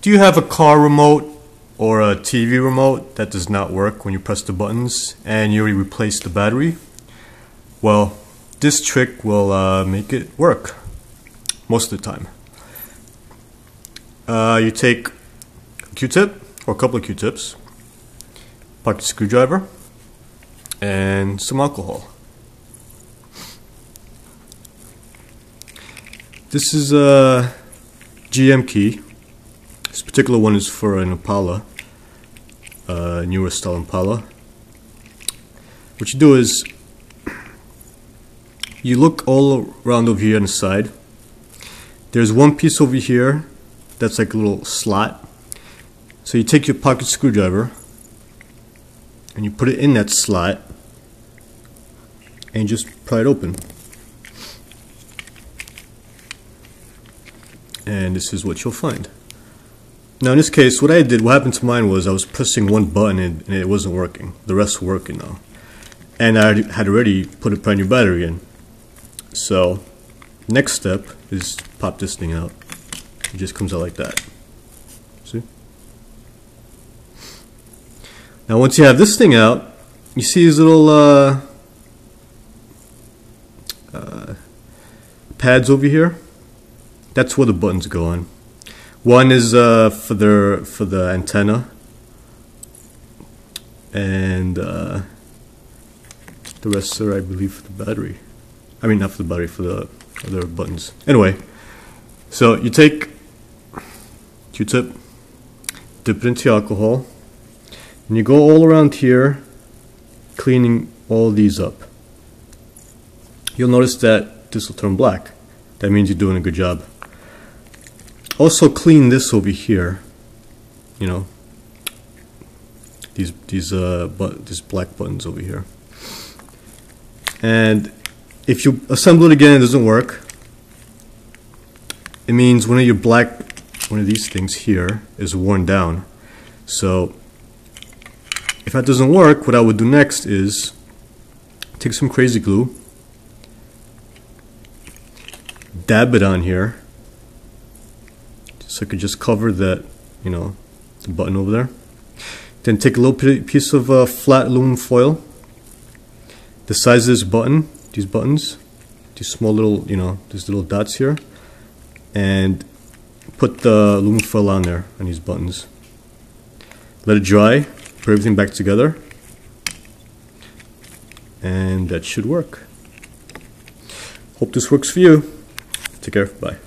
Do you have a car remote or a TV remote that does not work when you press the buttons and you already replaced the battery? Well, this trick will make it work most of the time. You take a Q-tip or a couple of Q-tips, pocket screwdriver, and some alcohol. This is a GM key. This particular one is for an Impala, newer style Impala. What you do is you look all around over here on the side. There's one piece over here that's like a little slot. So you take your pocket screwdriver and you put it in that slot and just pry it open. And this is what you'll find. Now in this case, what happened to mine was I was pressing one button and it wasn't working. The rest were working now. And I had already put a brand new battery in. So, next step is pop this thing out. It just comes out like that. See? Now once you have this thing out, you see these little pads over here? That's where the buttons go on. One is for the antenna, and the rest are, I believe, for the battery. I mean, not for the battery, for the other buttons. Anyway, so you take Q-tip, dip it into alcohol, and you go all around here, cleaning all these up. You'll notice that this will turn black. That means you're doing a good job. Also clean this over here, you know, these black buttons over here. And if you assemble it again and it doesn't work, it means one of these things here is worn down. So if that doesn't work, what I would do next is take some crazy glue, dab it on here, so I could just cover that, you know, the button over there. Then take a little piece of flat aluminum foil, the size of this button, these buttons, these small little, you know, these little dots here, and put the aluminum foil on there, on these buttons. Let it dry, put everything back together, and that should work. Hope this works for you. Take care, bye.